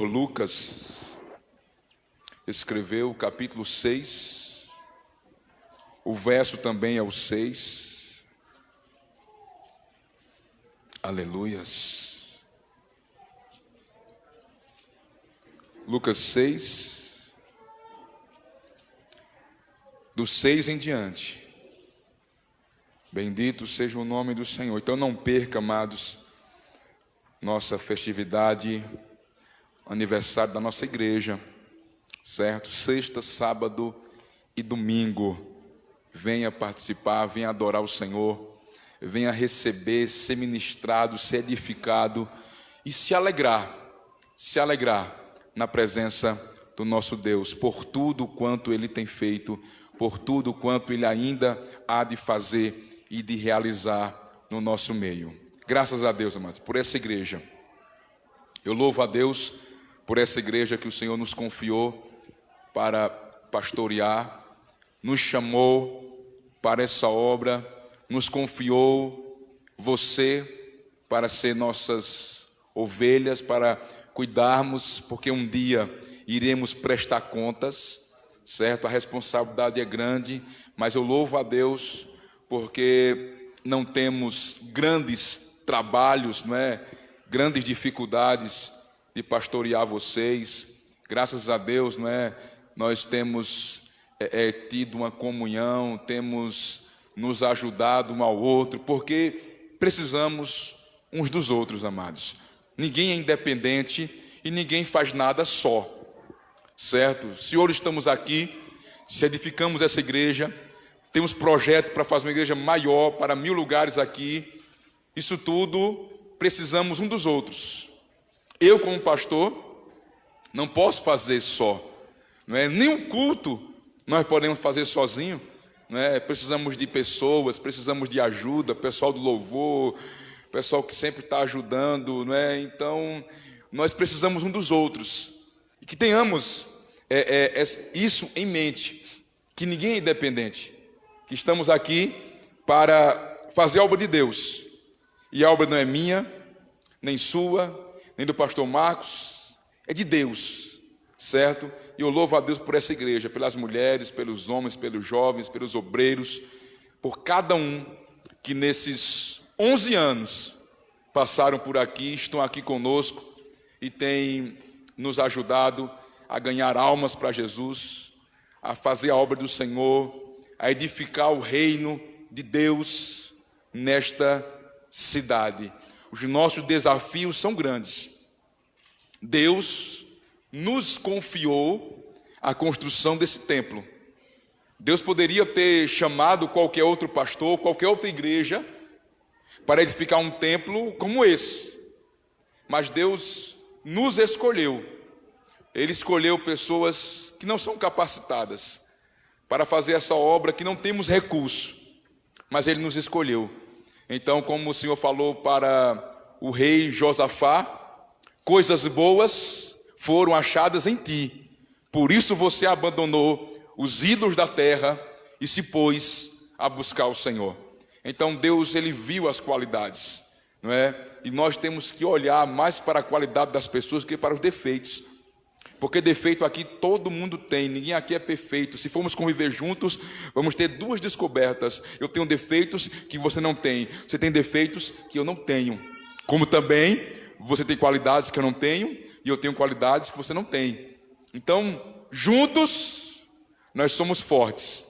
Lucas escreveu, capítulo 6, o verso também é o 6. Aleluias. Lucas 6, do 6 em diante. Bendito seja o nome do Senhor. Então não perca, amados, nossa festividade, aniversário da nossa igreja, certo? Sexta, sábado e domingo. Venha participar, venha adorar o Senhor, venha receber, ser ministrado, ser edificado e se alegrar na presença do nosso Deus, por tudo quanto Ele tem feito, por tudo quanto Ele ainda há de fazer e de realizar no nosso meio. Graças a Deus, amados, por essa igreja. Eu louvo a Deus por essa igreja que o Senhor nos confiou para pastorear, nos chamou para essa obra, nos confiou você para ser nossas ovelhas, para cuidarmos, porque um dia iremos prestar contas, certo? A responsabilidade é grande, mas eu louvo a Deus porque não temos grandes trabalhos, não é? Grandes dificuldades de pastorear vocês. Graças a Deus, não é? Nós temos tido uma comunhão, temos nos ajudado um ao outro, porque precisamos uns dos outros, amados. Ninguém é independente e ninguém faz nada só, certo? Se hoje estamos aqui, se edificamos essa igreja, temos projeto para fazer uma igreja maior, para 1000 lugares aqui, isso tudo precisamos um dos outros. Eu, como pastor, não posso fazer só, não é? Nenhum culto nós podemos fazer sozinho, não é? Precisamos de pessoas, precisamos de ajuda, pessoal do louvor, pessoal que sempre está ajudando, não é? Então, nós precisamos um dos outros, e que tenhamos isso em mente, que ninguém é independente, que estamos aqui para fazer a obra de Deus, e a obra não é minha, nem sua, nem do pastor Marcos, é de Deus, certo? E eu louvo a Deus por essa igreja, pelas mulheres, pelos homens, pelos jovens, pelos obreiros, por cada um que nesses 11 anos passaram por aqui, estão aqui conosco e têm nos ajudado a ganhar almas para Jesus, a fazer a obra do Senhor, a edificar o reino de Deus nesta cidade. Os nossos desafios são grandes. Deus nos confiou a construção desse templo. Deus poderia ter chamado qualquer outro pastor, qualquer outra igreja, para edificar um templo como esse. Mas Deus nos escolheu. Ele escolheu pessoas que não são capacitadas para fazer essa obra, que não temos recurso, mas Ele nos escolheu. Então, como o Senhor falou para o rei Josafá, coisas boas foram achadas em ti, por isso você abandonou os ídolos da terra e se pôs a buscar o Senhor. Então Deus, Ele viu as qualidades, não é? E nós temos que olhar mais para a qualidade das pessoas que para os defeitos, porque defeito aqui todo mundo tem, ninguém aqui é perfeito. Se formos conviver juntos, vamos ter duas descobertas: eu tenho defeitos que você não tem, você tem defeitos que eu não tenho, como também você tem qualidades que eu não tenho e eu tenho qualidades que você não tem. Então, juntos nós somos fortes,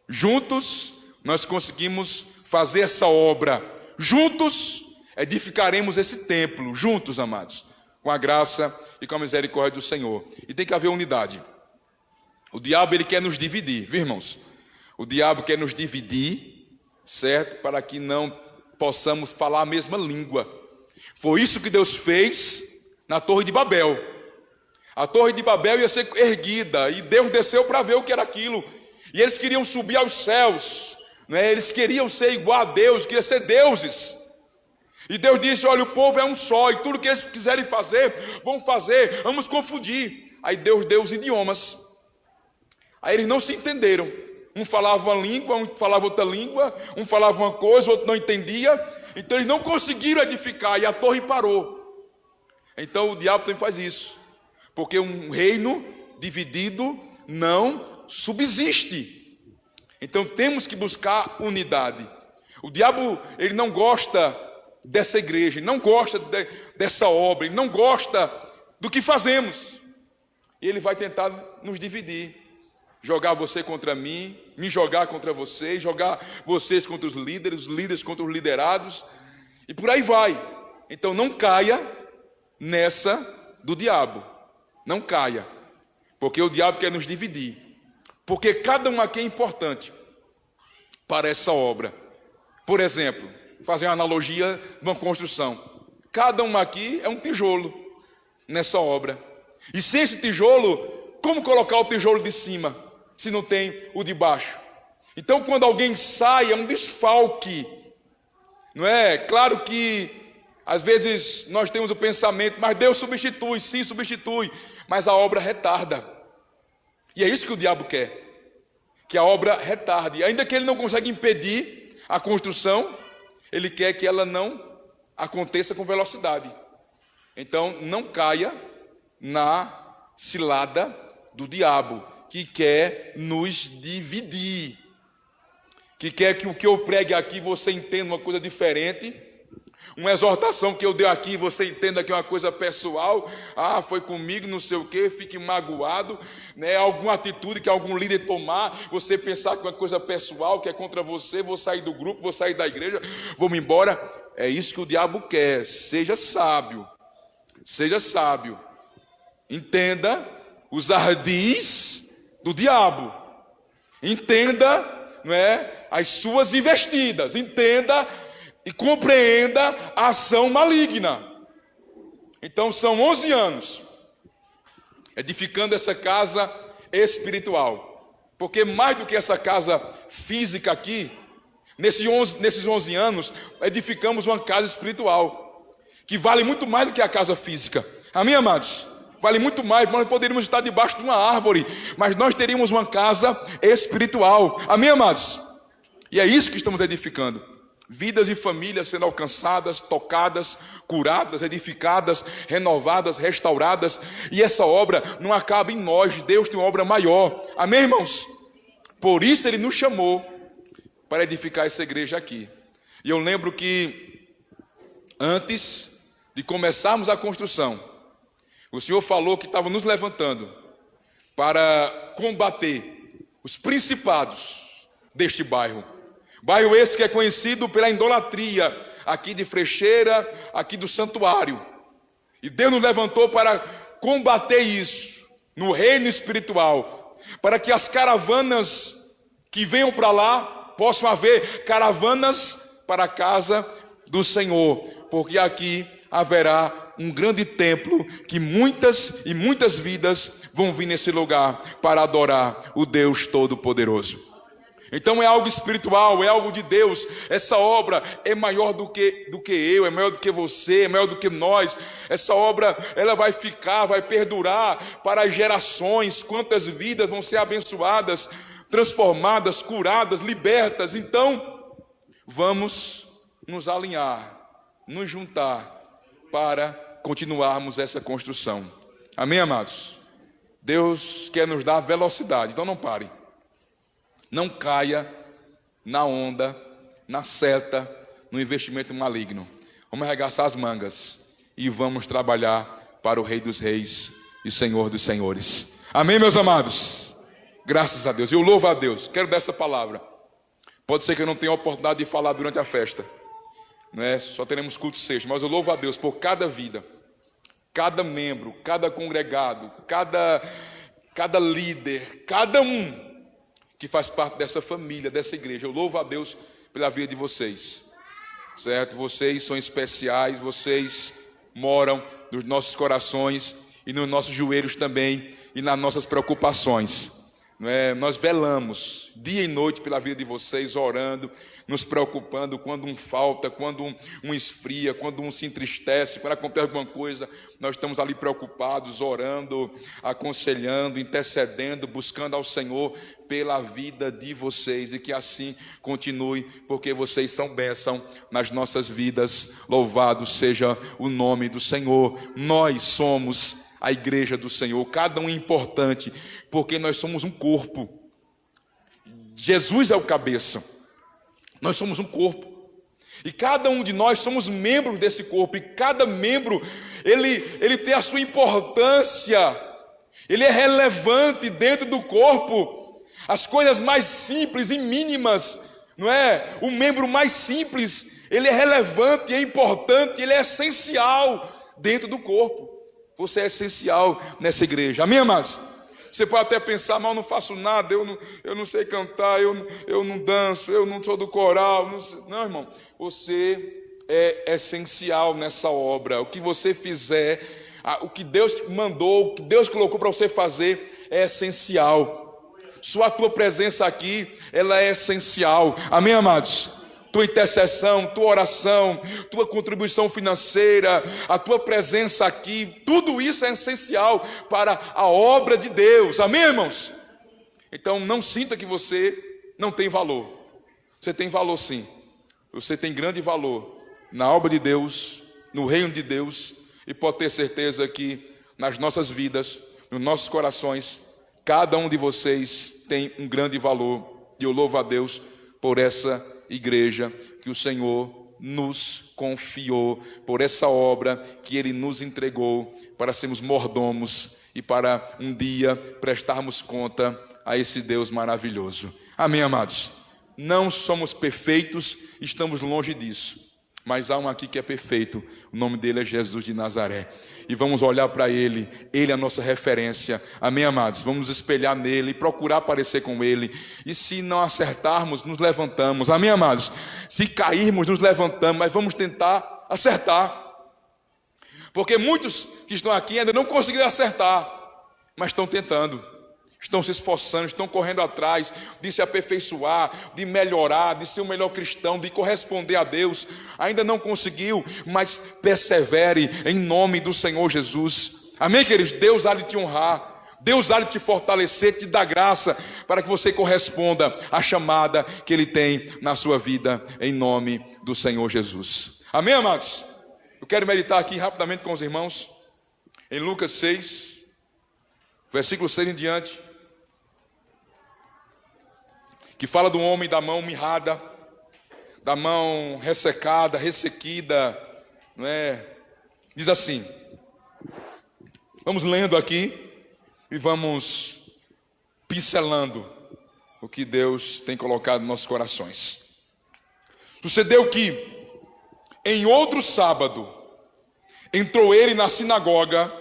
juntos nós conseguimos fazer essa obra, juntos edificaremos esse templo, juntos, amados, com a graça e com a misericórdia do Senhor. E tem que haver unidade. O diabo, ele quer nos dividir, viu, irmãos? O diabo quer nos dividir, certo? Para que não possamos falar a mesma língua. Foi isso que Deus fez na Torre de Babel. A Torre de Babel ia ser erguida e Deus desceu para ver o que era aquilo. E eles queriam subir aos céus, né? Eles queriam ser igual a Deus, queriam ser deuses. E Deus disse: olha, o povo é um só, e tudo que eles quiserem fazer, vão fazer, vamos confundir. Aí Deus deu os idiomas. Aí eles não se entenderam. Um falava uma língua, um falava outra língua, um falava uma coisa, o outro não entendia. Então eles não conseguiram edificar, e a torre parou. Então o diabo também faz isso. porque um reino dividido não subsiste. Então temos que buscar unidade. O diabo, ele não gosta dessa igreja, ele não gosta dessa obra, ele não gosta do que fazemos. E ele vai tentar nos dividir, jogar você contra mim, me jogar contra vocês, jogar vocês contra os líderes contra os liderados, e por aí vai. Então não caia nessa do diabo, não caia, porque o diabo quer nos dividir, porque cada um aqui é importante para essa obra. Por exemplo, fazer uma analogia de uma construção, cada um aqui é um tijolo nessa obra, e sem esse tijolo, como colocar o tijolo de cima, se não tem o de baixo? Então quando alguém sai, é um desfalque, não é? Claro que às vezes nós temos o pensamento, mas Deus substitui, sim, substitui, mas a obra retarda, e é isso que o diabo quer, que a obra retarde, ainda que ele não consegue impedir a construção, ele quer que ela não aconteça com velocidade. Então não caia na cilada do diabo, que quer nos dividir, que quer que o que eu pregue aqui você entenda uma coisa diferente, uma exortação que eu dei aqui você entenda que é uma coisa pessoal, foi comigo, não sei o que, fique magoado, né? Alguma atitude que algum líder tomar, você pensar que é uma coisa pessoal, que é contra você, vou sair do grupo, vou sair da igreja, vou me embora. É isso que o diabo quer. Seja sábio, entenda os ardis do diabo, entenda, não é, as suas investidas, entenda e compreenda a ação maligna. Então são 11 anos edificando essa casa espiritual, porque mais do que essa casa física aqui, nesses 11 anos edificamos uma casa espiritual, que vale muito mais do que a casa física. Amém, amados? Vale muito mais. Nós poderíamos estar debaixo de uma árvore, mas nós teríamos uma casa espiritual. Amém, amados? E é isso que estamos edificando. Vidas e famílias sendo alcançadas, tocadas, curadas, edificadas, renovadas, restauradas. E essa obra não acaba em nós. Deus tem uma obra maior. Amém, irmãos? Por isso Ele nos chamou para edificar essa igreja aqui. E eu lembro que antes de começarmos a construção, o Senhor falou que estava nos levantando para combater os principados deste bairro. Bairro esse que é conhecido pela idolatria, aqui de Frecheira, aqui do santuário. E Deus nos levantou para combater isso no reino espiritual, para que as caravanas que venham para lá, possam haver caravanas para a casa do Senhor, porque aqui haverá um grande templo que muitas e muitas vidas vão vir nesse lugar para adorar o Deus Todo-Poderoso. Então é algo espiritual, é algo de Deus. Essa obra é maior do que eu, é maior do que você, é maior do que nós. Essa obra, ela vai ficar, vai perdurar para as gerações. Quantas vidas vão ser abençoadas, transformadas, curadas, libertas. Então vamos nos alinhar, nos juntar para continuarmos essa construção. Amém, amados? Deus quer nos dar velocidade, então não pare. Não caia na onda, na seta, no investimento maligno. Vamos arregaçar as mangas e vamos trabalhar para o Rei dos Reis e Senhor dos Senhores. Amém, meus amados? Graças a Deus. Eu louvo a Deus. Quero dar essa palavra. Pode ser que eu não tenha a oportunidade de falar durante a festa, não é? Só teremos culto sexta, mas eu louvo a Deus por cada vida, cada membro, cada congregado, cada líder, cada um que faz parte dessa família, dessa igreja. Eu louvo a Deus pela vida de vocês, certo? Vocês são especiais, vocês moram nos nossos corações e nos nossos joelhos também e nas nossas preocupações, não é? Nós velamos dia e noite pela vida de vocês, orando, nos preocupando quando um falta, quando um esfria, quando um se entristece, quando acontece alguma coisa, nós estamos ali preocupados, orando, aconselhando, intercedendo, buscando ao Senhor pela vida de vocês, e que assim continue, porque vocês são bênção nas nossas vidas. Louvado seja o nome do Senhor. Nós somos a igreja do Senhor, cada um é importante, porque nós somos um corpo. Jesus é o cabeça, nós somos um corpo, e cada um de nós somos membros desse corpo, e cada membro, ele tem a sua importância, ele é relevante dentro do corpo. As coisas mais simples e mínimas, não é? O membro mais simples, ele é relevante, é importante, ele é essencial dentro do corpo. Você é essencial nessa igreja, amém, amados? Você pode até pensar, mas eu não faço nada, eu não sei cantar, eu não danço, eu não sou do coral. Não, irmão, você é essencial nessa obra. O que você fizer, o que Deus te mandou, o que Deus colocou para você fazer é essencial. Tua presença aqui, ela é essencial, amém, amados? Tua intercessão, tua oração, tua contribuição financeira, a tua presença aqui, tudo isso é essencial para a obra de Deus, amém, irmãos? Então não sinta que você não tem valor. Você tem valor, sim. Você tem grande valor na obra de Deus, no reino de Deus, e pode ter certeza que nas nossas vidas, nos nossos corações, cada um de vocês tem um grande valor, e eu louvo a Deus por essa igreja que o Senhor nos confiou, por essa obra que Ele nos entregou para sermos mordomos e para um dia prestarmos conta a esse Deus maravilhoso. Amém, amados? Não somos perfeitos, estamos longe disso, mas há um aqui que é perfeito, o nome dele é Jesus de Nazaré, e vamos olhar para ele, ele é a nossa referência, amém, amados? Vamos nos espelhar nele, procurar parecer com ele, e se não acertarmos, nos levantamos, amém, amados? Se cairmos, nos levantamos, mas vamos tentar acertar, porque muitos que estão aqui ainda não conseguiram acertar, mas estão tentando, estão se esforçando, estão correndo atrás de se aperfeiçoar, de melhorar, de ser o melhor cristão, de corresponder a Deus. Ainda não conseguiu, mas persevere em nome do Senhor Jesus. Amém, queridos? Deus há de te honrar, Deus há de te fortalecer, te dar graça para que você corresponda à chamada que Ele tem na sua vida, em nome do Senhor Jesus. Amém, amados? Eu quero meditar aqui rapidamente com os irmãos em Lucas 6, versículo 6 em diante, que fala do homem da mão mirrada, da mão ressecada, ressequida, não é? Diz assim, vamos lendo aqui e vamos pincelando o que Deus tem colocado nos nossos corações. Sucedeu que, em outro sábado, entrou ele na sinagoga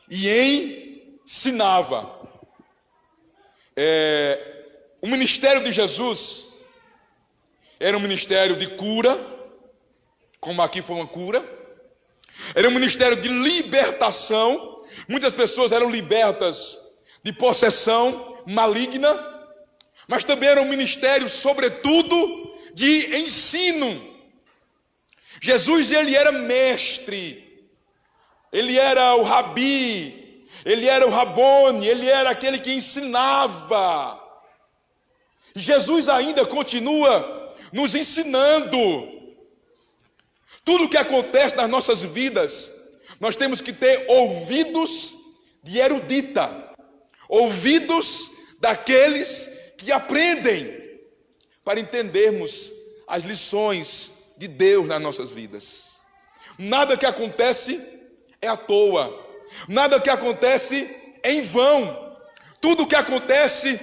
e ensinava. O ministério de Jesus era um ministério de cura, como aqui foi uma cura. Era um ministério de libertação. Muitas pessoas eram libertas de possessão maligna, mas também era um ministério, sobretudo, de ensino. Jesus, ele era mestre, ele era o rabi, ele era o rabone, ele era aquele que ensinava. Jesus ainda continua nos ensinando. Tudo o que acontece nas nossas vidas, nós temos que ter ouvidos de erudita, ouvidos daqueles que aprendem, para entendermos as lições de Deus nas nossas vidas. Nada que acontece é à toa, nada que acontece é em vão. Tudo o que acontece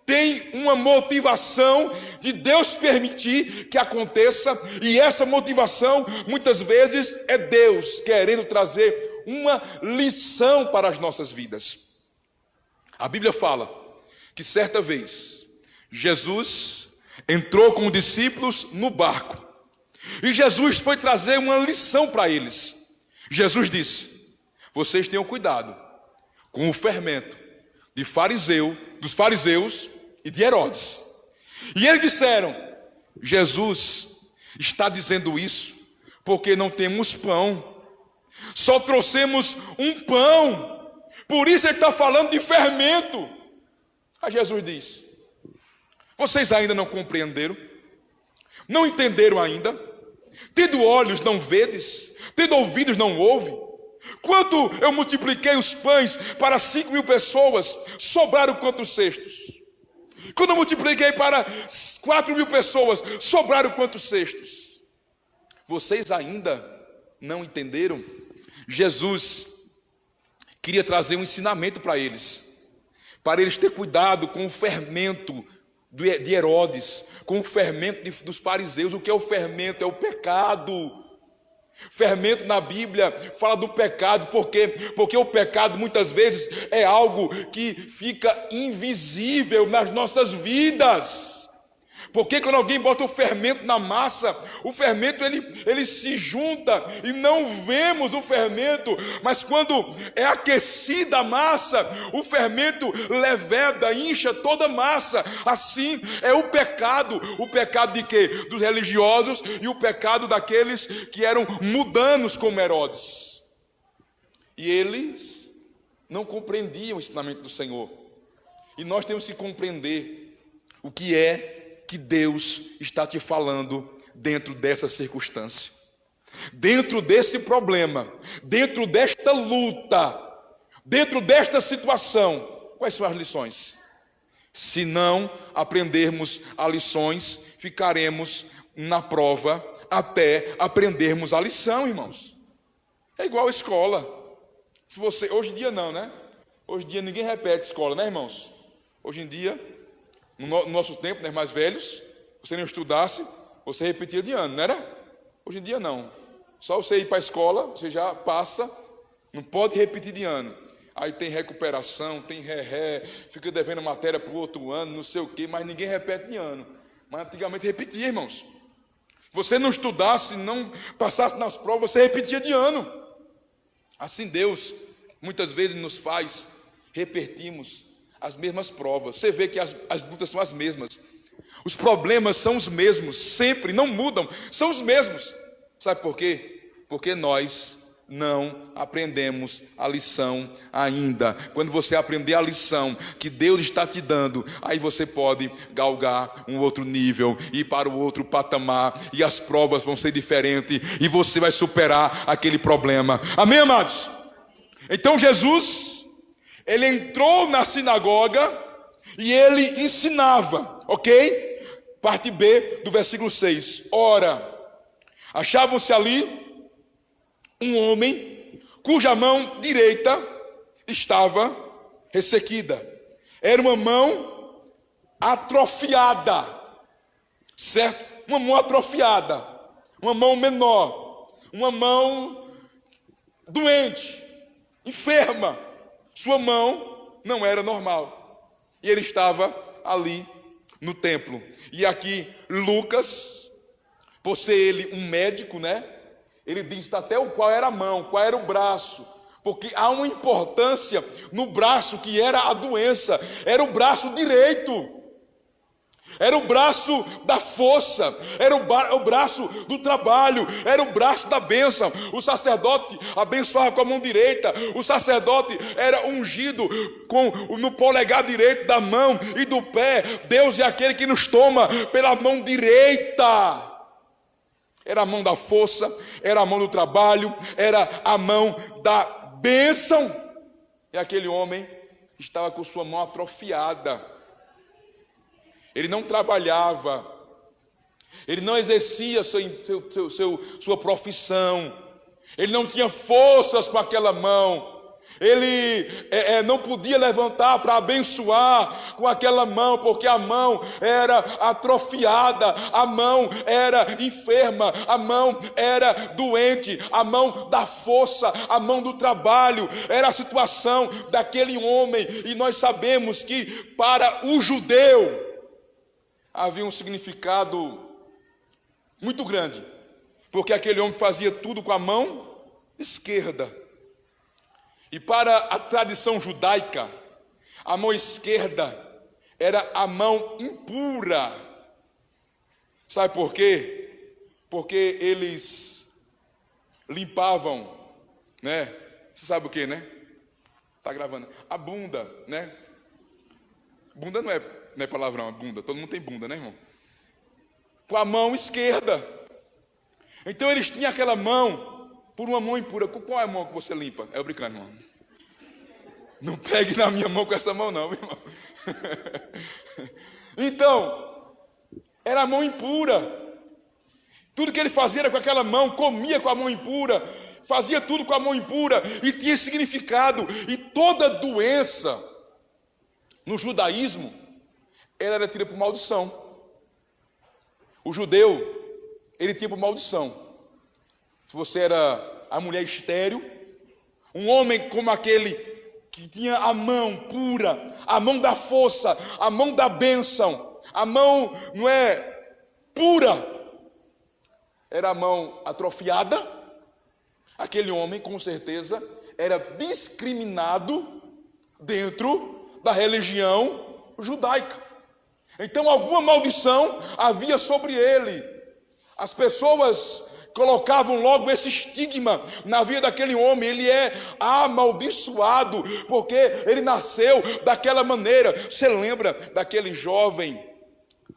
tem uma motivação de Deus permitir que aconteça, e essa motivação muitas vezes é Deus querendo trazer uma lição para as nossas vidas. A Bíblia fala que certa vez Jesus entrou com os discípulos no barco, e Jesus foi trazer uma lição para eles. Jesus disse: vocês tenham cuidado com o fermento dos fariseus e de Herodes. E eles disseram: Jesus está dizendo isso porque não temos pão, só trouxemos um pão, por isso ele está falando de fermento. Aí Jesus diz: vocês ainda não compreenderam? Não entenderam ainda? Tendo olhos não vedes, tendo ouvidos não ouve? Quando eu multipliquei os pães para 5.000 pessoas, sobraram quantos cestos? Quando eu multipliquei para 4.000 pessoas, sobraram quantos cestos? Vocês ainda não entenderam? Jesus queria trazer um ensinamento para eles ter cuidado com o fermento de Herodes, com o fermento dos fariseus. O que é o fermento? É o pecado. Fermento na Bíblia fala do pecado, porque o pecado muitas vezes é algo que fica invisível nas nossas vidas. Porque quando alguém bota o fermento na massa, o fermento ele se junta e não vemos o fermento, mas quando é aquecida a massa, o fermento leveda, incha toda a massa. Assim é o pecado de quê? Dos religiosos, e o pecado daqueles que eram mundanos como Herodes. E eles não compreendiam o ensinamento do Senhor. E nós temos que compreender o que é que Deus está te falando dentro dessa circunstância, dentro desse problema, dentro desta luta, dentro desta situação. Quais são as lições? Se não aprendermos as lições, ficaremos na prova até aprendermos a lição, irmãos. É igual a escola. Se você, hoje em dia não, né? Hoje em dia ninguém repete escola, né, irmãos? Hoje em dia, no nosso tempo, né, mais velhos, você não estudasse, você repetia de ano, não era? Hoje em dia não. Só você ir para a escola, você já passa, não pode repetir de ano. Aí tem recuperação, tem ré, fica devendo matéria para o outro ano, não sei o quê, mas ninguém repete de ano. Mas antigamente repetia, irmãos. Você não estudasse, não passasse nas provas, você repetia de ano. Assim Deus muitas vezes nos faz repetirmos as mesmas provas. Você vê que as lutas são as mesmas, os problemas são os mesmos, sempre, não mudam, são os mesmos. Sabe por quê? Porque nós não aprendemos a lição ainda. Quando você aprender a lição que Deus está te dando, aí você pode galgar um outro nível, ir para o outro patamar, e as provas vão ser diferentes, e você vai superar aquele problema. Amém, amados? Então Jesus, ele entrou na sinagoga e ele ensinava, ok? Parte B do versículo 6. Ora, achavam-se ali um homem cuja mão direita estava ressequida. Era uma mão atrofiada, certo? Uma mão atrofiada, uma mão menor, uma mão doente, enferma. Sua mão não era normal. E ele estava ali no templo. E aqui Lucas, por ser ele um médico, né? Ele diz até qual era a mão, qual era o braço. Porque há uma importância no braço que era a doença. Era o braço direito. Era o braço da força, era o braço do trabalho, era o braço da bênção. O sacerdote abençoava com a mão direita, o sacerdote era ungido no polegar direito da mão e do pé. Deus é aquele que nos toma pela mão direita. Era a mão da força, era a mão do trabalho, era a mão da bênção. E aquele homem estava com sua mão atrofiada. Ele não trabalhava, ele não exercia sua profissão, ele não tinha forças com aquela mão, ele não podia levantar para abençoar com aquela mão, porque a mão era atrofiada, a mão era enferma, a mão era doente, a mão da força, a mão do trabalho. Era a situação daquele homem. E nós sabemos que para o judeu havia um significado muito grande, porque aquele homem fazia tudo com a mão esquerda. E para a tradição judaica, a mão esquerda era a mão impura. Sabe por quê? Porque eles limpavam, né? Você sabe o que, né? Tá gravando. A bunda, né? Bunda não é palavrão, é bunda. Todo mundo tem bunda, né, irmão? Com a mão esquerda. Então eles tinham aquela mão por uma mão impura. Qual é a mão que você limpa? Eu brincando, irmão. Não pegue na minha mão com essa mão não, irmão. Então, era a mão impura. Tudo que ele fazia era com aquela mão, comia com a mão impura, fazia tudo com a mão impura, e tinha significado. E toda doença no judaísmo, ela era tida por maldição. O judeu, ele tinha por maldição. Se você era a mulher estéril, um homem como aquele que tinha a mão pura, a mão da força, a mão da bênção, a mão, não é, pura, era a mão atrofiada, aquele homem com certeza era discriminado dentro da religião judaica. Então alguma maldição havia sobre ele. As pessoas colocavam logo esse estigma na vida daquele homem. Ele é amaldiçoado porque ele nasceu daquela maneira. Você lembra daquele jovem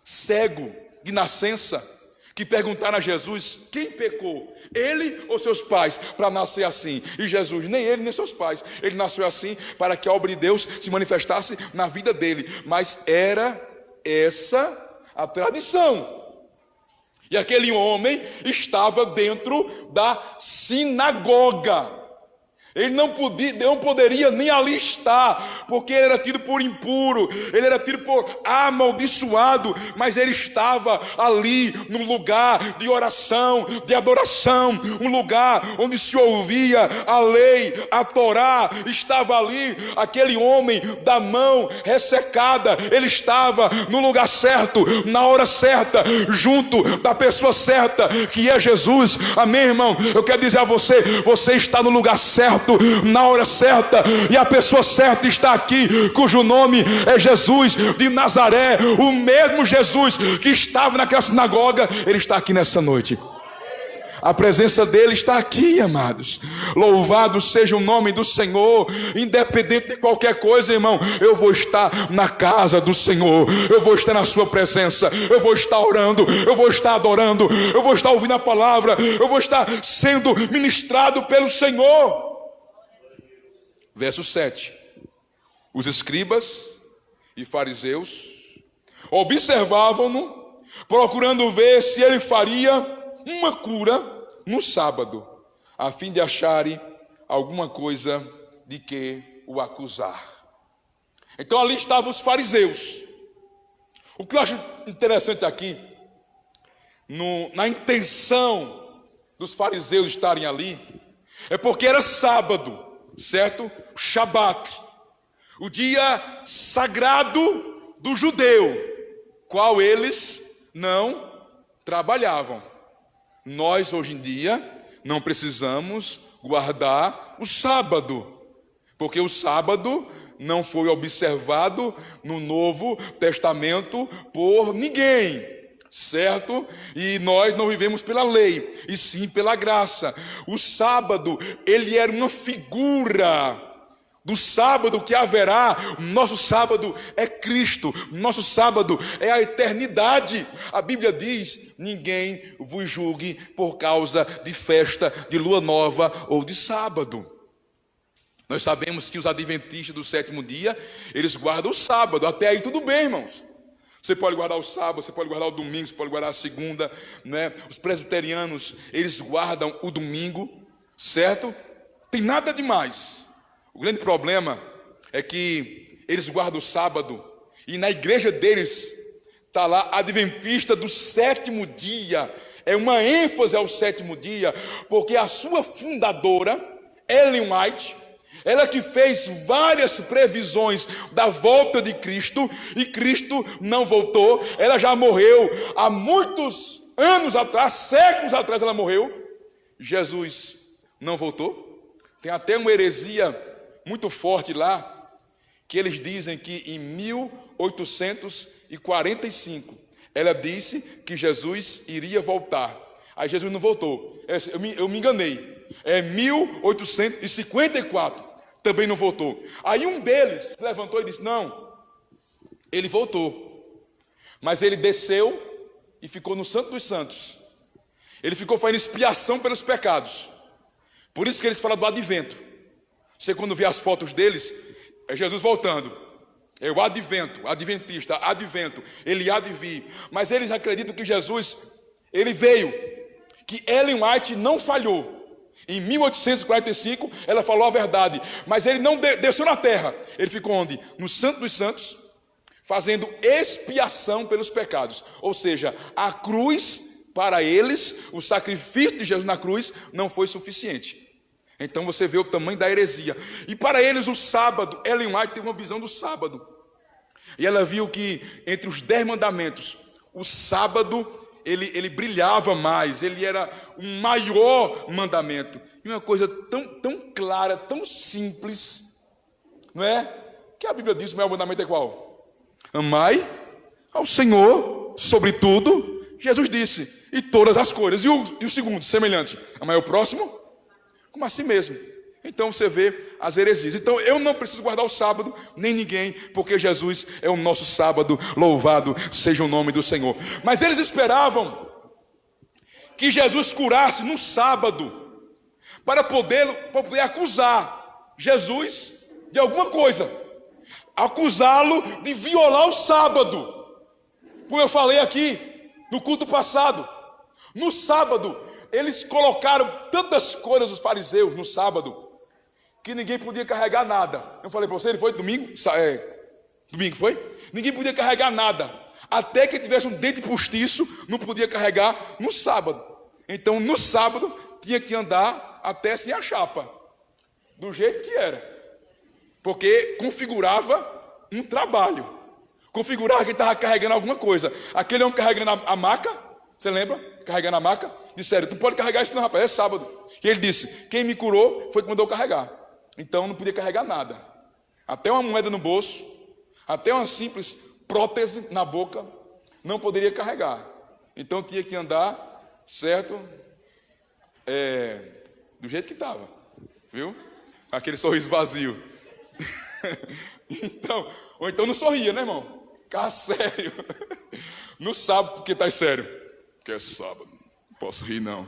cego de nascença que perguntaram a Jesus: quem pecou, ele ou seus pais, para nascer assim? E Jesus: nem ele nem seus pais, ele nasceu assim para que a obra de Deus se manifestasse na vida dele. Mas era essa a tradição. E aquele homem estava dentro da sinagoga. Ele não poderia nem ali estar, porque ele era tido por impuro, ele era tido por amaldiçoado, mas ele estava ali num lugar de oração, de adoração, um lugar onde se ouvia a lei, a Torá. Estava ali aquele homem da mão ressecada, ele estava no lugar certo, na hora certa, junto da pessoa certa, que é Jesus. Amém, irmão? Eu quero dizer a você, você está no lugar certo, na hora certa, e a pessoa certa está aqui, cujo nome é Jesus de Nazaré. O mesmo Jesus que estava naquela sinagoga, ele está aqui nessa noite. A presença dele está aqui, amados. Louvado seja o nome do Senhor. Independente de qualquer coisa, irmão, eu vou estar na casa do Senhor, eu vou estar na sua presença, eu vou estar orando, eu vou estar adorando, eu vou estar ouvindo a palavra, eu vou estar sendo ministrado pelo Senhor. Verso 7. Os escribas e fariseus observavam-no, procurando ver se ele faria uma cura no sábado, a fim de acharem alguma coisa de que o acusar. Então ali estavam os fariseus. O que eu acho interessante aqui, na intenção dos fariseus estarem ali, é porque era sábado, certo? Shabat, o dia sagrado do judeu, qual eles não trabalhavam. Nós hoje em dia não precisamos guardar o sábado, porque o sábado não foi observado no Novo Testamento por ninguém, certo? E nós não vivemos pela lei, e sim pela graça. O sábado, ele era uma figura do sábado que haverá. Nosso sábado é Cristo, nosso sábado é a eternidade. A Bíblia diz: ninguém vos julgue por causa de festa de lua nova ou de sábado. Nós sabemos que os adventistas do sétimo dia, eles guardam o sábado. Até aí tudo bem, irmãos. Você pode guardar o sábado, você pode guardar o domingo, você pode guardar a segunda, né? Os presbiterianos, eles guardam o domingo, certo? Tem nada demais. O grande problema é que eles guardam o sábado, e na igreja deles está lá adventista do sétimo dia. É uma ênfase ao sétimo dia, porque a sua fundadora, Ellen White, ela que fez várias previsões da volta de Cristo, e Cristo não voltou. Ela já morreu há muitos anos atrás, séculos atrás ela morreu. Jesus não voltou. Tem até uma heresia muito forte lá, que eles dizem que em 1845 ela disse que Jesus iria voltar. Aí Jesus não voltou. Eu me enganei. É 1854, também não voltou. Aí um deles se levantou e disse: não, ele voltou, mas ele desceu e ficou no Santo dos Santos. Ele ficou fazendo expiação pelos pecados. Por isso que eles falam do advento. Você quando vê as fotos deles, é Jesus voltando. É o advento, adventista, advento, ele há de vir. Mas eles acreditam que Jesus, ele veio, que Ellen White não falhou. Em 1845, ela falou a verdade, mas ele não desceu na terra. Ele ficou onde? No Santo dos Santos, fazendo expiação pelos pecados. Ou seja, a cruz, para eles, o sacrifício de Jesus na cruz não foi suficiente. Então você vê o tamanho da heresia. E para eles o sábado, Ellen White teve uma visão do sábado. E ela viu que entre os 10 mandamentos, o sábado ele brilhava mais, ele era o maior mandamento. E uma coisa tão clara, tão simples, não é? Que a Bíblia diz, o maior mandamento é qual? Amai ao Senhor sobre tudo. Jesus disse, e todas as coisas. E o segundo, semelhante, amai ao próximo como a si mesmo. Então você vê as heresias. Então eu não preciso guardar o sábado, nem ninguém, porque Jesus é o nosso sábado. Louvado seja o nome do Senhor. Mas eles esperavam que Jesus curasse no sábado, para poder acusar Jesus de alguma coisa, acusá-lo de violar o sábado. Como eu falei aqui no culto passado, no sábado eles colocaram tantas coisas, os fariseus, no sábado, que ninguém podia carregar nada. Eu falei para você, ele foi domingo? Domingo foi? Ninguém podia carregar nada. Até que tivesse um dente postiço, não podia carregar no sábado. Então, no sábado, tinha que andar até sem a chapa. Do jeito que era. Porque configurava um trabalho. Configurava que estava carregando alguma coisa. Aquele homem carregando a maca, você lembra? Carregando a maca. Disseram, tu pode carregar isso não, rapaz, é sábado. E ele disse, quem me curou foi que mandou carregar. Então não podia carregar nada. Até uma moeda no bolso, até uma simples prótese na boca, não poderia carregar. Então tinha que andar, certo? Do jeito que estava. Viu? Aquele sorriso vazio. Ou então não sorria, né, irmão? Ficava sério. No sábado, porque tá sério. Porque é sábado. Não posso rir, não.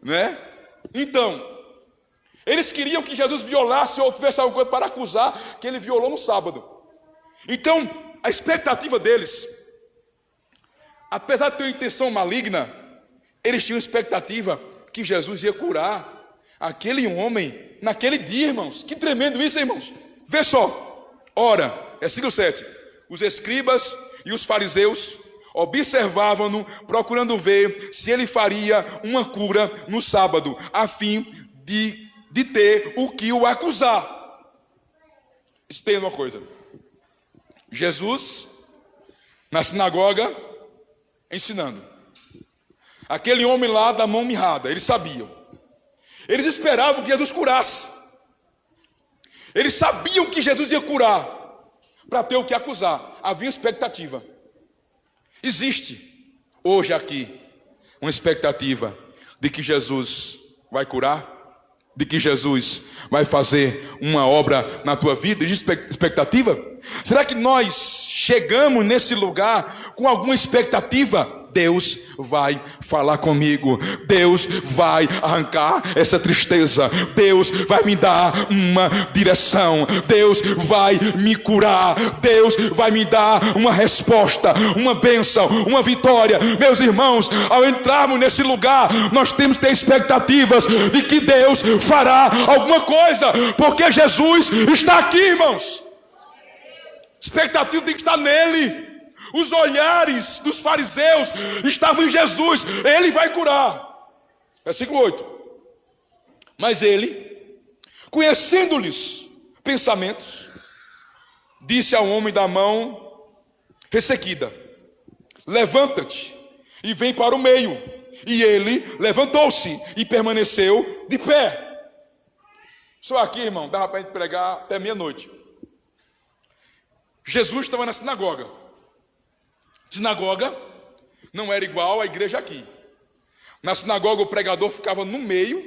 Né? Então, eles queriam que Jesus violasse ou tivesse alguma coisa para acusar que ele violou no sábado. Então, a expectativa deles, apesar de ter uma intenção maligna, eles tinham expectativa que Jesus ia curar aquele homem naquele dia, irmãos. Que tremendo isso, irmãos. Vê só. Ora, versículo 7. Os escribas e os fariseus observavam-no, procurando ver se ele faria uma cura no sábado, a fim de ter o que o acusar. Tem uma coisa. Jesus, na sinagoga, ensinando. Aquele homem lá da mão mirrada, eles sabiam. Eles esperavam que Jesus curasse. Eles sabiam que Jesus ia curar, para ter o que acusar. Havia expectativa. Existe hoje aqui uma expectativa de que Jesus vai curar, de que Jesus vai fazer uma obra na tua vida. Existe expectativa? Será que nós chegamos nesse lugar com alguma expectativa? Deus vai falar comigo, Deus vai arrancar essa tristeza, Deus vai me dar uma direção, Deus vai me curar, Deus vai me dar uma resposta, uma bênção, uma vitória. Meus irmãos, ao entrarmos nesse lugar, nós temos que ter expectativas de que Deus fará alguma coisa, porque Jesus está aqui, irmãos. Expectativa tem que estar nele. Os olhares dos fariseus estavam em Jesus. Ele vai curar. Versículo 8. Mas ele, conhecendo-lhes pensamentos, disse ao homem da mão ressequida: levanta-te e vem para o meio. E ele levantou-se e permaneceu de pé. Só aqui, irmão, dava para a gente pregar até meia-noite. Jesus estava na sinagoga. Sinagoga não era igual à igreja aqui. Na sinagoga o pregador ficava no meio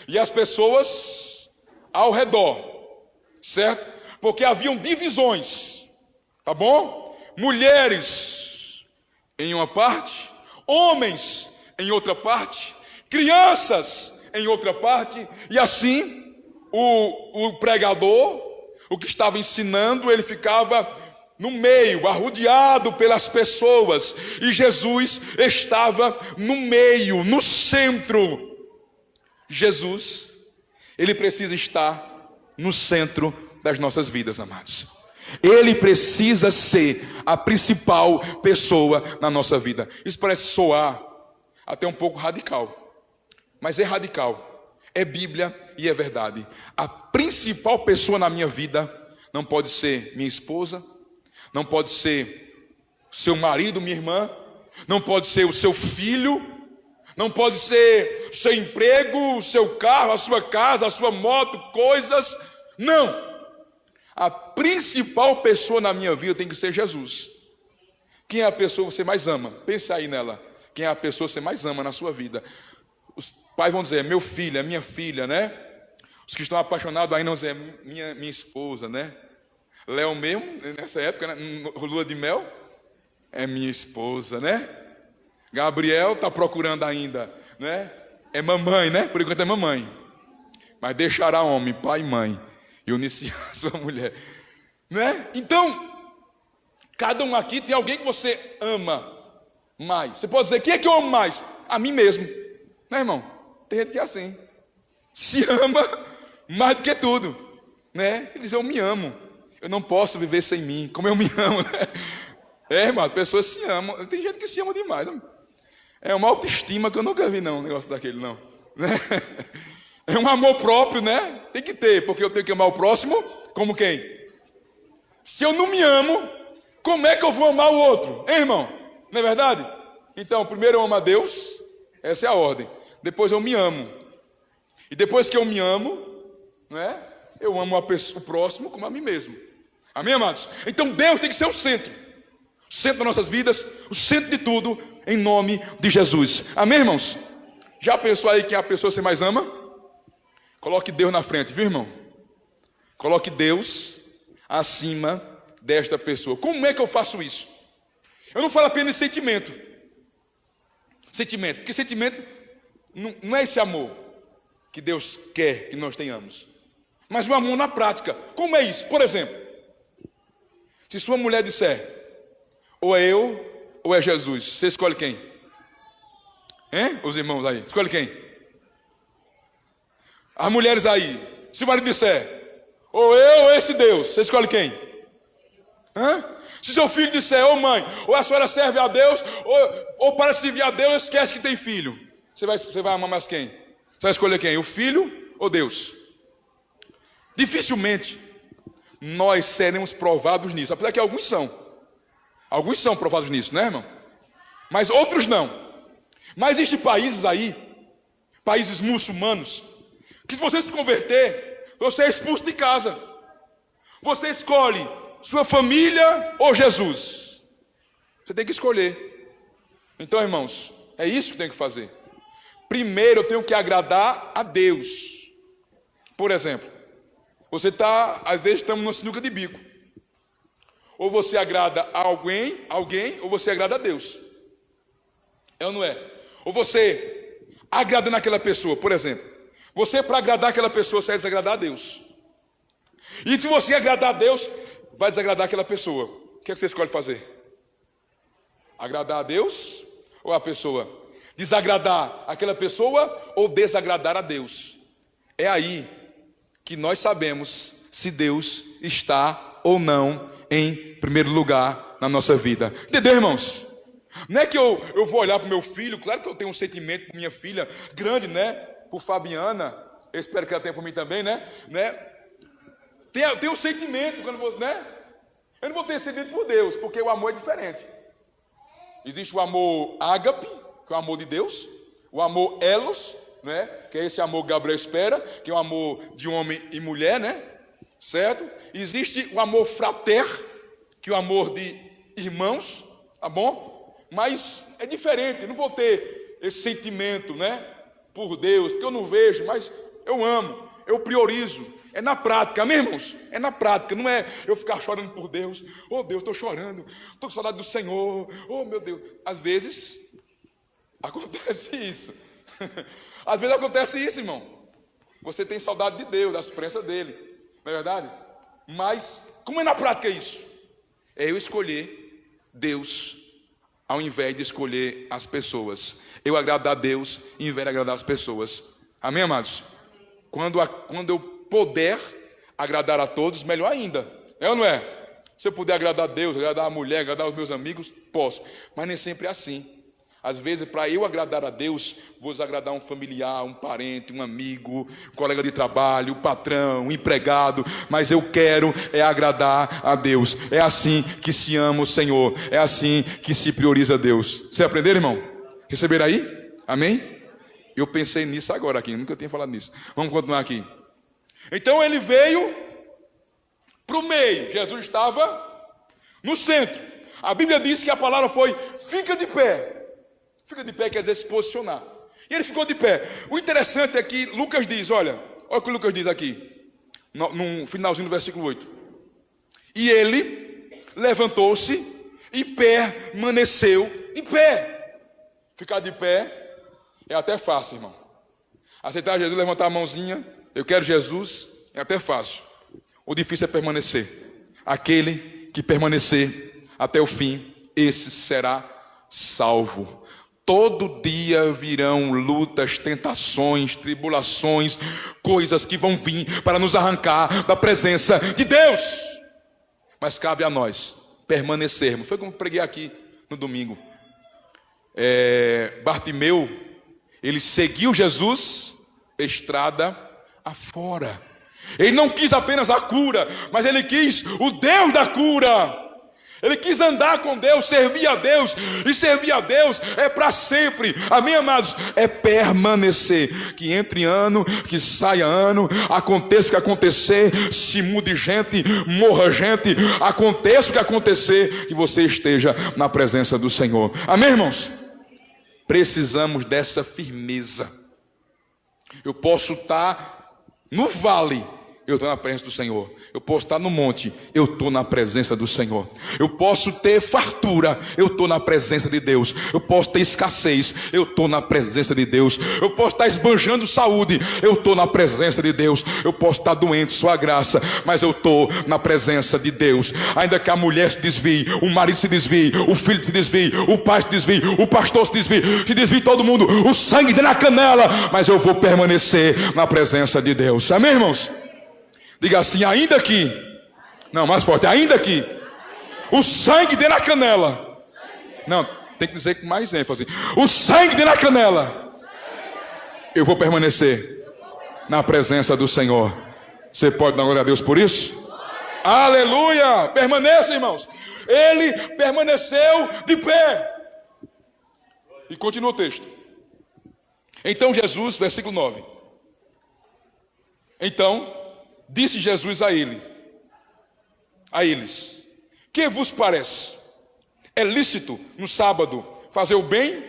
e as pessoas ao redor, certo? Porque haviam divisões, tá bom? Mulheres em uma parte, homens em outra parte, crianças em outra parte, e assim o pregador, o que estava ensinando, ele ficava no meio, arrodeado pelas pessoas, e Jesus estava no meio, no centro. Jesus, ele precisa estar no centro das nossas vidas, amados. Ele precisa ser a principal pessoa na nossa vida. Isso parece soar até um pouco radical, mas é radical, é Bíblia e é verdade. A principal pessoa na minha vida não pode ser minha esposa, não pode ser seu marido, minha irmã, não pode ser o seu filho, não pode ser seu emprego, o seu carro, a sua casa, a sua moto, coisas. Não. A principal pessoa na minha vida tem que ser Jesus. Quem é a pessoa que você mais ama? Pense aí nela. Quem é a pessoa que você mais ama na sua vida? Os pais vão dizer, meu filho, é minha filha, né? Os que estão apaixonados ainda vão dizer, minha esposa, né? Léo mesmo, nessa época, né? Lua de mel, é minha esposa, né? Gabriel está procurando ainda, né? É mamãe, né? Por enquanto é mamãe. Mas deixará homem, pai e mãe, e unir-se a sua mulher, né? Então, cada um aqui tem alguém que você ama mais. Você pode dizer, quem é que eu amo mais? A mim mesmo, né, irmão? Tem gente que é assim, se ama mais do que tudo, né? Ele diz, eu me amo, eu não posso viver sem mim, como eu me amo, né? Irmão, as pessoas se amam. Tem gente que se ama demais, né? É uma autoestima que eu nunca vi, não, um negócio daquele, não, né? É um amor próprio, né? Tem que ter, porque eu tenho que amar o próximo como quem? Se eu não me amo, como é que eu vou amar o outro? Hein, irmão? Não é verdade? Então, primeiro eu amo a Deus, essa é a ordem. Depois eu me amo. E depois que eu me amo, né? Eu amo o próximo como a mim mesmo. Amém, amados? Então Deus tem que ser o centro. O centro das nossas vidas, o centro de tudo, em nome de Jesus. Amém, irmãos? Já pensou aí quem é a pessoa que você mais ama? Coloque Deus na frente, viu, irmão? Coloque Deus acima desta pessoa. Como é que eu faço isso? Eu não falo apenas de sentimento. Sentimento, porque sentimento não é esse amor que Deus quer que nós tenhamos, mas o amor na prática. Como é isso? Por exemplo, se sua mulher disser, ou é eu, ou é Jesus, você escolhe quem? Hein? Os irmãos aí, escolhe quem? As mulheres aí, se o marido disser, ou eu ou esse Deus, você escolhe quem? Hã? Se seu filho disser, ô mãe, ou a senhora serve a Deus, ou para servir a Deus, esquece que tem filho. Você vai amar mais quem? Você vai escolher quem? O filho ou Deus? Dificilmente nós seremos provados nisso, apesar que alguns são. Alguns são provados nisso, né, irmão? Mas outros não. Mas existem países aí, países muçulmanos, que se você se converter, você é expulso de casa. Você escolhe sua família ou Jesus. Você tem que escolher. Então, irmãos, é isso que tem que fazer. Primeiro eu tenho que agradar a Deus. Por exemplo, você está, às vezes estamos numa sinuca de bico. Ou você agrada a alguém, ou você agrada a Deus. É ou não é? Ou você agrada naquela pessoa, por exemplo. Você, para agradar aquela pessoa, você vai desagradar a Deus. E se você agradar a Deus, vai desagradar aquela pessoa. O que é que você escolhe fazer? Agradar a Deus ou a pessoa? Desagradar aquela pessoa ou desagradar a Deus? É aí que nós sabemos se Deus está ou não em primeiro lugar na nossa vida. Entendeu, irmãos? Não é que eu vou olhar para o meu filho, claro que eu tenho um sentimento por minha filha grande, né? Por Fabiana, eu espero que ela tenha por mim também, né? Tem um sentimento, quando você, né? Eu não vou ter sentimento por Deus, porque o amor é diferente. Existe o amor ágape, que é o amor de Deus, o amor elos, né? Que é esse amor que Gabriel espera, que é o amor de homem e mulher, né? Certo? Existe o amor frater, que é o amor de irmãos, tá bom? Mas é diferente, eu não vou ter esse sentimento, né? Por Deus, porque eu não vejo, mas eu amo, eu priorizo. É na prática, amém, irmãos? É na prática, não é eu ficar chorando por Deus. Oh Deus, estou chorando, estou com saudade do Senhor. Oh meu Deus, às vezes acontece isso. Às vezes acontece isso, irmão. Você tem saudade de Deus, da presença dele, não é verdade? Mas, como é na prática isso? É eu escolher Deus, ao invés de escolher as pessoas. Eu agradar a Deus, ao invés de agradar as pessoas. Amém, amados? Quando eu puder agradar a todos, melhor ainda. É ou não é? Se eu puder agradar a Deus, agradar a mulher, agradar os meus amigos, posso. Mas nem sempre é assim. Às vezes, para eu agradar a Deus, vou agradar um familiar, um parente, um amigo, um colega de trabalho, um patrão, um empregado. Mas eu quero agradar a Deus. É assim que se ama o Senhor. É assim que se prioriza Deus. Você aprenderam, irmão? Receberam aí? Amém? Eu pensei nisso agora aqui, nunca tinha falado nisso. Vamos continuar aqui. Então ele veio para o meio. Jesus estava no centro. A Bíblia diz que a palavra foi: fica de pé. Fica de pé quer dizer se posicionar. E ele ficou de pé. O interessante é que Lucas diz, olha o que Lucas diz aqui, no finalzinho do versículo 8. E ele levantou-se e permaneceu de pé. Ficar de pé é até fácil, irmão. Aceitar Jesus, levantar a mãozinha, eu quero Jesus, é até fácil. O difícil é permanecer. Aquele que permanecer até o fim, esse será salvo. Todo dia virão lutas, tentações, tribulações, coisas que vão vir para nos arrancar da presença de Deus. Mas cabe a nós permanecermos. Foi como eu preguei aqui no domingo. Bartimeu, ele seguiu Jesus estrada afora. Ele não quis apenas a cura, mas ele quis o Deus da cura. Ele quis andar com Deus, servir a Deus, e servir a Deus é para sempre. Amém, amados? É permanecer. Que entre ano, que saia ano, aconteça o que acontecer, se mude gente, morra gente, aconteça o que acontecer, que você esteja na presença do Senhor. Amém, irmãos? Precisamos dessa firmeza. Eu posso estar no vale, eu estou na presença do Senhor. Eu posso estar no monte, eu estou na presença do Senhor. Eu posso ter fartura, eu estou na presença de Deus. Eu posso ter escassez, eu estou na presença de Deus. Eu posso estar esbanjando saúde, eu estou na presença de Deus. Eu posso estar doente, sua graça, mas eu estou na presença de Deus. Ainda que a mulher se desvie, o marido se desvie, o filho se desvie, o pai se desvie, o pastor se desvie todo mundo, o sangue dê na canela, mas eu vou permanecer na presença de Deus. Amém, irmãos? Diga assim, ainda que, não, mais forte, ainda que o sangue dê na canela. Não, tem que dizer com mais ênfase. O sangue dê na canela. Eu vou permanecer na presença do Senhor. Você pode dar glória a Deus por isso? Aleluia! Permaneça, irmãos. Ele permaneceu de pé. E continua o texto. Então Jesus, versículo 9. Então disse Jesus a eles: que vos parece? É lícito no sábado fazer o bem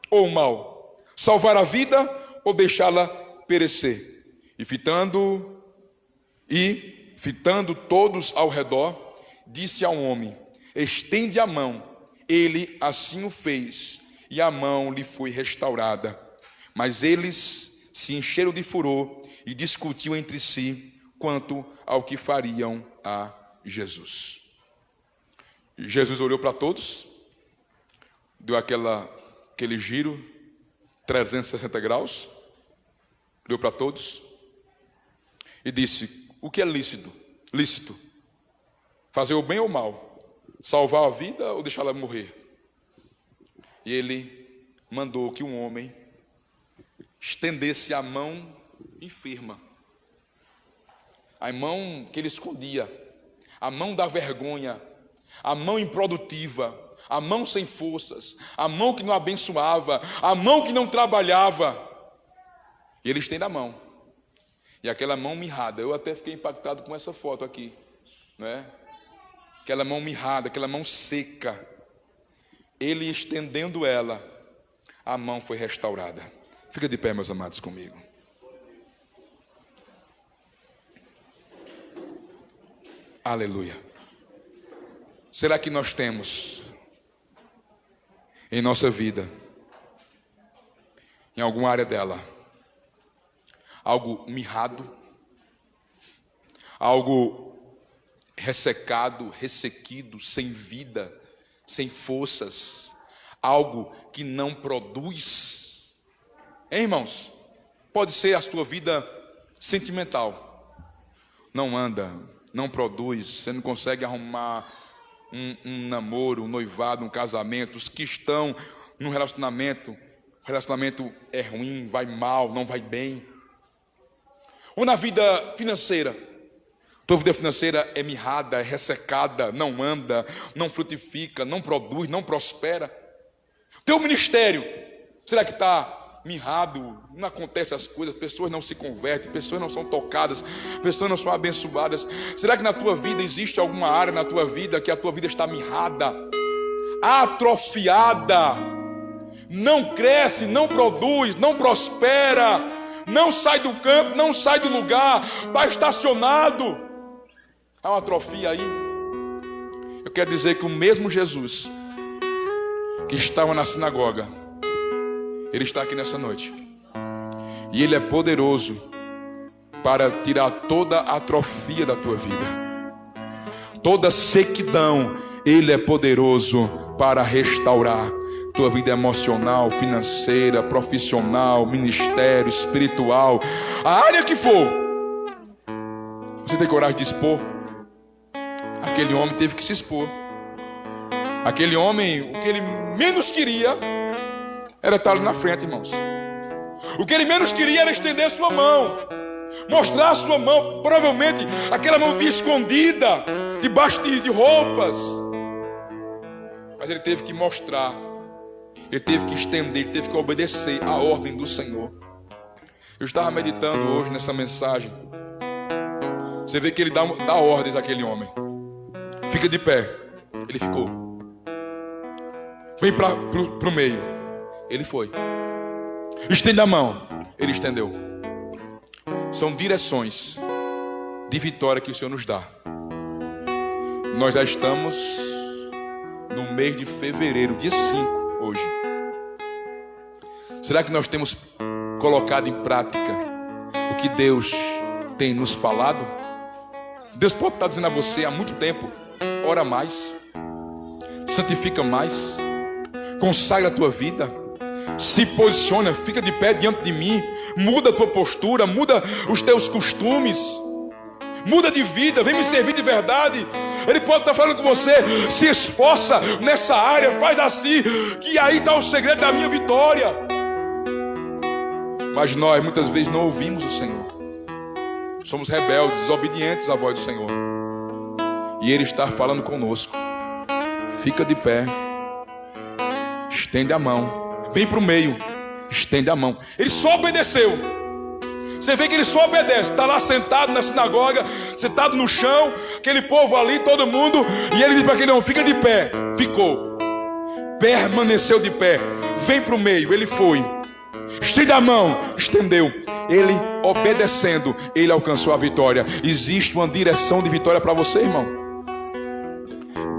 ou o mal? Salvar a vida ou deixá-la perecer? E fitando todos ao redor, disse ao homem: estende a mão. Ele assim o fez, e a mão lhe foi restaurada. Mas eles se encheram de furor e discutiam entre si quanto ao que fariam a Jesus. Jesus olhou para todos, deu aquele giro 360 graus, olhou para todos e disse: o que é lícito? Lícito. Fazer o bem ou o mal? Salvar a vida ou deixá-la morrer? E ele mandou que um homem estendesse a mão enferma, a mão que ele escondia, a mão da vergonha, a mão improdutiva, a mão sem forças, a mão que não abençoava, a mão que não trabalhava. E ele estende a mão, e aquela mão mirrada, eu até fiquei impactado com essa foto aqui, né? Aquela mão mirrada, aquela mão seca, ele estendendo ela, a mão foi restaurada. Fica de pé, meus amados, comigo. Aleluia. Será que nós temos em nossa vida, em alguma área dela, algo mirrado, algo ressecado, ressequido, sem vida, sem forças, algo que não produz. Hein, irmãos? Pode ser a tua vida sentimental, não anda, não produz, você não consegue arrumar um namoro, um noivado, um casamento. Os que estão num relacionamento, o relacionamento é ruim, vai mal, não vai bem. Ou na vida financeira, tua vida financeira é mirrada, é ressecada, não anda, não frutifica, não produz, não prospera. Teu ministério, será que está mirrado? Não acontece as coisas, pessoas não se convertem, pessoas não são tocadas, pessoas não são abençoadas. Será que na tua vida existe alguma área na tua vida que a tua vida está mirrada, atrofiada, não cresce, não produz, não prospera, não sai do campo, não sai do lugar, está estacionado? Há uma atrofia aí. Eu quero dizer que o mesmo Jesus que estava na sinagoga, Ele está aqui nessa noite. E Ele é poderoso para tirar toda a atrofia da tua vida, toda sequidão. Ele é poderoso para restaurar tua vida emocional, financeira, profissional, ministério, espiritual, a área que for. Você tem coragem de expor? Aquele homem teve que se expor. Aquele homem, o que ele menos queria era estar ali na frente, irmãos. O que ele menos queria era estender a sua mão, mostrar a sua mão. Provavelmente aquela mão vinha escondida debaixo de roupas. Mas ele teve que mostrar, ele teve que estender, ele teve que obedecer à ordem do Senhor. Eu estava meditando hoje nessa mensagem. Você vê que ele dá ordens àquele homem. Fica de pé. Ele ficou. Vem para o meio. Ele foi. Estende a mão. Ele estendeu. São direções de vitória que o Senhor nos dá. Nós já estamos no mês de fevereiro, dia 5 hoje. Será que nós temos colocado em prática o que Deus tem nos falado? Deus pode estar dizendo a você há muito tempo: ora mais, santifica mais, consagra a tua vida, se posiciona, fica de pé diante de mim, muda a tua postura, muda os teus costumes, muda de vida, vem me servir de verdade. Ele pode estar falando com você: se esforça nessa área, faz assim, que aí está o segredo da minha vitória. Mas nós muitas vezes não ouvimos o Senhor, somos rebeldes, desobedientes à voz do Senhor. E Ele está falando conosco: fica de pé, estende a mão, vem para o meio, estende a mão. Ele só obedeceu. Você vê que ele só obedece. Está lá sentado na sinagoga, sentado no chão, aquele povo ali, todo mundo. E ele diz para aquele homem: fica de pé. Ficou, permaneceu de pé. Vem para o meio. Ele foi, estende a mão, estendeu. Ele obedecendo, ele alcançou a vitória. Existe uma direção de vitória para você, irmão.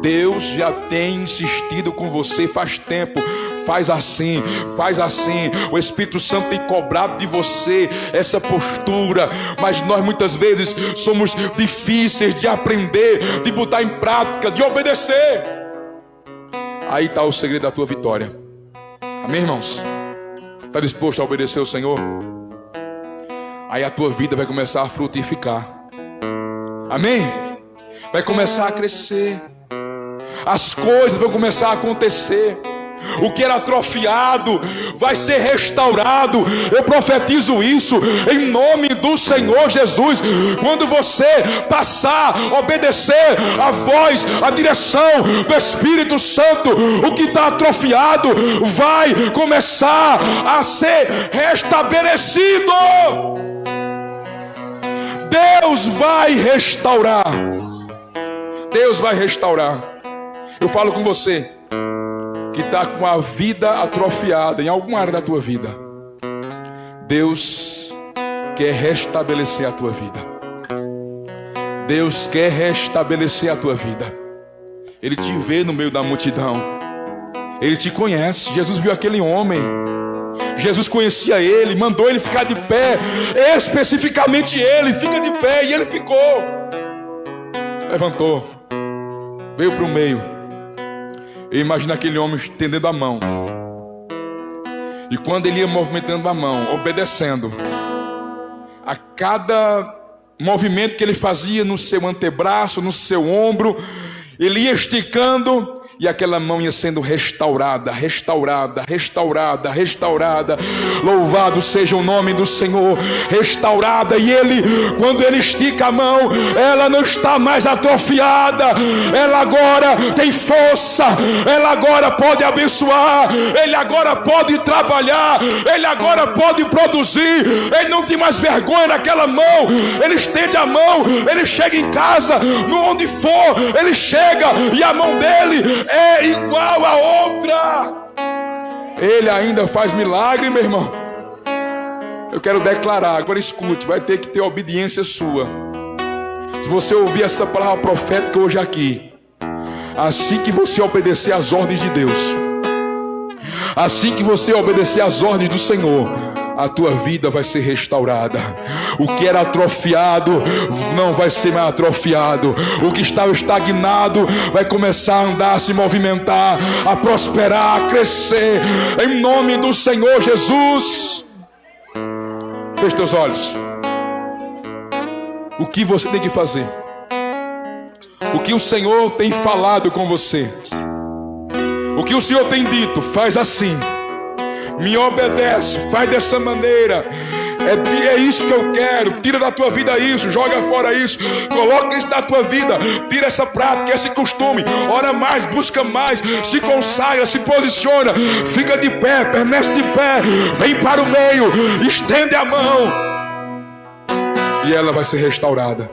Deus já tem insistido com você faz tempo. Faz assim, faz assim. O Espírito Santo tem cobrado de você essa postura. Mas nós muitas vezes somos difíceis de aprender, de botar em prática, de obedecer. Aí está o segredo da tua vitória. Amém, irmãos? Está disposto a obedecer ao Senhor? Aí a tua vida vai começar a frutificar. Amém? Vai começar a crescer. As coisas vão começar a acontecer. O que era atrofiado vai ser restaurado. Eu profetizo isso em nome do Senhor Jesus. Quando você passar a obedecer a voz, a direção do Espírito Santo, o que está atrofiado vai começar a ser restabelecido. Deus vai restaurar. Deus vai restaurar. Eu falo com você que está com a vida atrofiada em alguma área da tua vida. Deus quer restabelecer a tua vida. Deus quer restabelecer a tua vida. Ele te vê no meio da multidão. Ele te conhece. Jesus viu aquele homem Jesus conhecia ele, mandou ele ficar de pé, especificamente ele, fica de pé, e ele ficou. Levantou, veio para o meio. Eu imagino aquele homem estendendo a mão, e quando ele ia movimentando a mão, obedecendo a cada movimento que ele fazia no seu antebraço, no seu ombro, ele ia esticando, e aquela mão ia sendo restaurada, restaurada, restaurada, restaurada. Louvado seja o nome do Senhor. Restaurada. E ele, quando ele estica a mão, ela não está mais atrofiada, ela agora tem força, ela agora pode abençoar, ele agora pode trabalhar, ele agora pode produzir. Ele não tem mais vergonha naquela mão. Ele estende a mão, ele chega em casa, onde for, ele chega, e a mão dele é igual a outra. Ele ainda faz milagre, meu irmão. Eu quero declarar, agora escute, vai ter que ter obediência sua. Se você ouvir essa palavra profética hoje aqui, assim que você obedecer às ordens de Deus, assim que você obedecer às ordens do Senhor, a tua vida vai ser restaurada. O que era atrofiado não vai ser mais atrofiado. O que estava estagnado vai começar a andar, a se movimentar, a prosperar, a crescer, em nome do Senhor Jesus. Feche teus olhos. O que você tem que fazer? O que o Senhor tem falado com você? O que o Senhor tem dito? Faz assim, me obedece, faz dessa maneira, é isso que eu quero. Tira da tua vida isso, joga fora isso, coloca isso da tua vida, tira essa prática, esse costume, ora mais, busca mais, se consagra, se posiciona, fica de pé, permanece de pé, vem para o meio, estende a mão, e ela vai ser restaurada.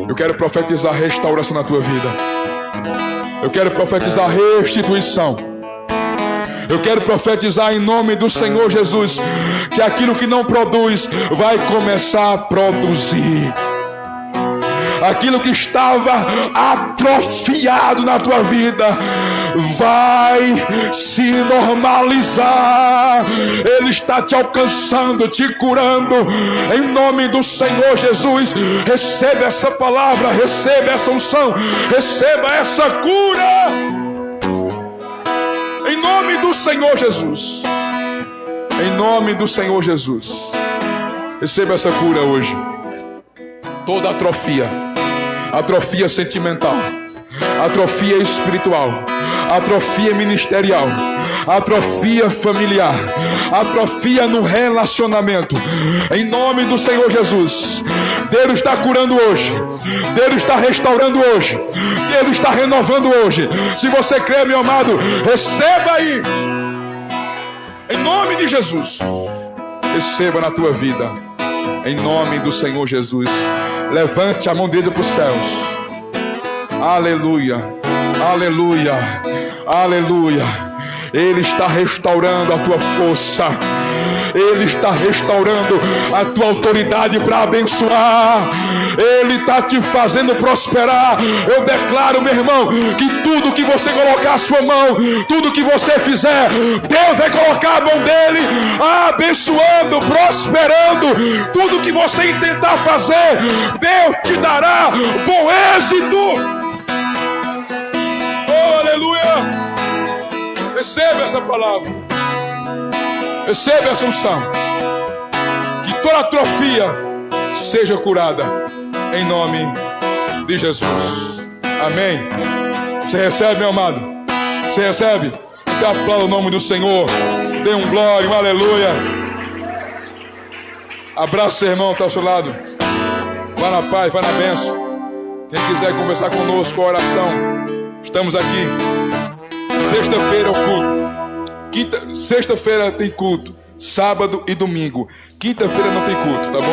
Eu quero profetizar restauração na tua vida. Eu quero profetizar restituição. Eu quero profetizar em nome do Senhor Jesus que aquilo que não produz vai começar a produzir. Aquilo que estava atrofiado na tua vida vai se normalizar. Ele está te alcançando, te curando, em nome do Senhor Jesus. Receba essa palavra, receba essa unção, receba essa cura, em nome do Senhor Jesus. Em nome do Senhor Jesus. Receba essa cura hoje. Toda atrofia, atrofia sentimental, atrofia espiritual, atrofia ministerial, atrofia familiar, atrofia no relacionamento, em nome do Senhor Jesus. Deus está curando hoje, Deus está restaurando hoje, Deus está renovando hoje. Se você crê, meu amado, receba aí, em nome de Jesus. Receba na tua vida, em nome do Senhor Jesus. Levante a mão dele para os céus. Aleluia, aleluia, aleluia. Ele está restaurando a tua força, Ele está restaurando a tua autoridade para abençoar. Ele está te fazendo prosperar. Eu declaro, meu irmão, que tudo que você colocar a sua mão, tudo que você fizer, Deus vai colocar a mão dele, abençoando, prosperando. Tudo que você intentar fazer, Deus te dará bom êxito. Oh, aleluia. Receba essa palavra, receba essa unção, que toda atrofia seja curada, em nome de Jesus. Amém. Você recebe, meu amado? Você recebe? Então aplauda o nome do Senhor, dê um glória, um aleluia. Abraça seu irmão que está ao seu lado. Vá na paz, vá na bênção. Quem quiser conversar conosco, oração, estamos aqui. Sexta-feira é o culto. Sexta-feira tem culto, sábado e domingo. Quinta-feira não tem culto, tá bom?